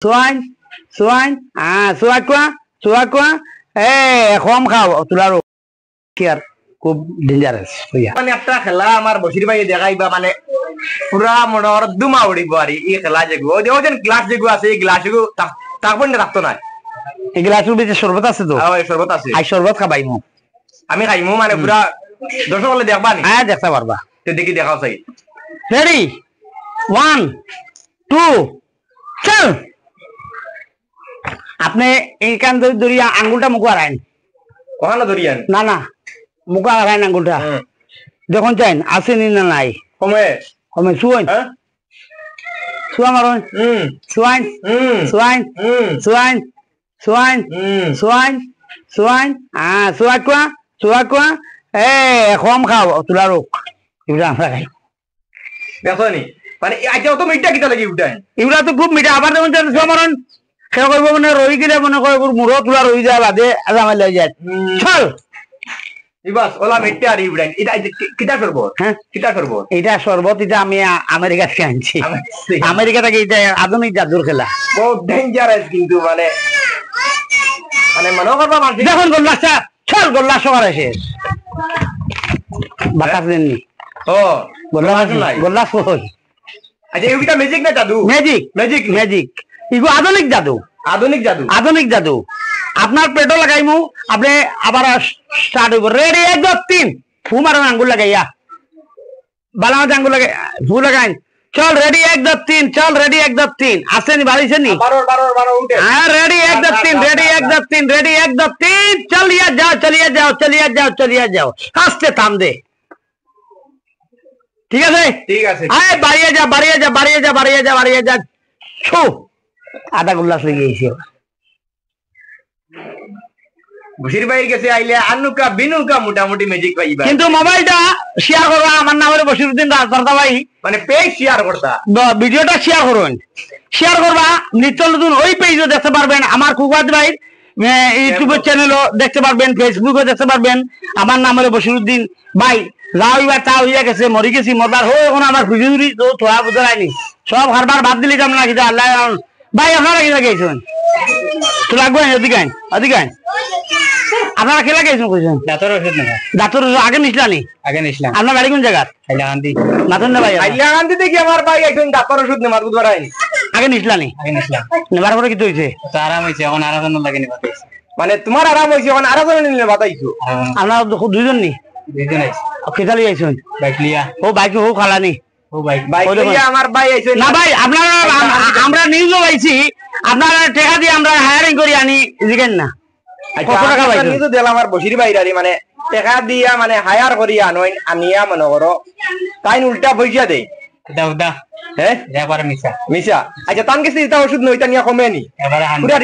Swine, suakwa, কম খাও তোলার care খুব ডেঞ্জারাস হইয়া মানে একটা খেলা আমার বসির ভাই দেখাইবা মানে পুরা মনে হর দুমা উড়িব আর এই খেলা যেগু ও যেন গ্লাস যেগু আছে এই গ্লাস যেগু তারপর রাখতো না এই গ্লাসের ভিতরে শরবত আছে তো ওই শরবত আছে আই শরবত খাবাইমু আমি খাইমু মানে পুরা দর্শক হলে দেখবা নি হ্যাঁ দেখতে পারবা তো দেখি দেখাও চাই রেডি 1 2 চল আপনি এইখান ধরিয়া আঙ্গুলটা মুখ আড়াইন ওখানে ধরিয়ান না না মুখ আড়াইন আঙ্গুলটা যখন চাইন আছে নি না নাই কমে শুয়েন শুয়া মারুন শুয়াইন শুয়াইন শুয়াইন শুয়াইন শুয়াইন শুয়াইন শুয়াকুয়া কম খাও তোলার এগুলা আমরা খাই দেখো নি মানে আজকে তো মিঠা কিটা লাগি উঠায় এগুলা তো খুব মিঠা আবার যেমন শুয়া মারুন খেয়ে করবো মানে রই গেলে মনে করে মুড়ো তোলা রই যায় বাদে আমার লেগে যায় চল ইবাস ওলা মিঠা আর ইব্রাহিম এটা কিটা শরবত হ্যাঁ কিটা শরবত এটা শরবত এটা আমি আমেরিকা থেকে আনছি আমেরিকা থেকে এটা আধুনিক জাদুর খেলা বহুত ডেঞ্জারাস কিন্তু মানে মানে মনে করবা মানুষ দেখুন গোল্লাসটা চল গোল্লাস সবার শেষ বাতাস দেননি ও গোল্লাস কই আচ্ছা এগুলা ম্যাজিক না জাদু ম্যাজিক ম্যাজিক ম্যাজিক ইগো আধুনিক জাদু আধুনিক জাদু আধুনিক জাদু আপনার পেটও লাগাইমু আপনি আবার স্টার্ট হইব রেডি 1 2 3 ফু মারুন আঙ্গুল লাগাইয়া বালামাতে আঙ্গুল লাগাই ফু লাগাইন চল রেডি 1 2 3 চল রেডি 1 2 3 আসেনি বাড়িছেন নি 12 উঠে হ্যাঁ রেডি 1 2 3 রেডি 1 2 3 রেডি 1 2 3 চলিয়ে যাও আস্তে থাম দে ঠিক আছে আয় বাড়িয়ে যা ছু আধা গোল্লাস লেগে গেছে বশির ভাইয়ের কাছে আইলে আনুকা বিনুকা মোটামুটি ম্যাজিক পাইবা কিন্তু মোবাইলটা শেয়ার করবা আমার নামের বশিরউদ্দিন রাজদাদা ভাই মানে পেজ শেয়ার করতা ভিডিওটা শেয়ার করুন শেয়ার করবা নিত্য নতুন ওই পেজও দেখতে পারবেন আমার কুকাত ভাই ইউটিউবের চ্যানেলও দেখতে পারবেন ফেসবুকও দেখতে পারবেন আমার নামের বশিরউদ্দিন ভাই যাও এবার তা হইয়া গেছে মরি গেছি মরবার হো এখন আমার ভিডিওরি তো থোড়া বুঝাইনি সব হারবার বাদ দিলি কেমন নাকি আল্লাহ ভাই আপনারা কি লাগাইছেন তো লাগবে ওদিকে আইন আপনারা কি লাগাইছেন কইছেন দাঁতর ওষুধ আগে নিছিলাম আপনার বাড়ি কোন জায়গা নাতন না ভাই হাইলাকান্দি দেখি আমার ভাই একজন দাঁতর ওষুধ নেমার বুধবার আইনি আগে নিছিলাম নেবার পরে কি হয়েছে আরাম হয়েছে এখন আরো জন লাগে নিবা মানে তোমার আরাম হয়েছে এখন আরো জন নিলে বাতাইছো আপনারা দুইজন নি দুইজন আইছে কেতালি আইছেন বাইক লিয়া ও বাইক ও খালানি ও বাইক আমার ভাই আইছে না ভাই আপনারা আমরা নিউজও পাইছি আপনারা টাকা দিয়ে আমরা হায়ারিং করি আনি জিগেন না কত টাকা পাইছেন নিউজও দিলাম আমার বশির ভাইরারি মানে টাকা দিয়া মানে হায়ার করি আনিয়া মনে করো তাই উল্টা পয়সা দেই দাও হ্যাঁ একবার মিশা আচ্ছা তান কাছে ওষুধ নইতা নিয়া কমে নি এবারে পুরা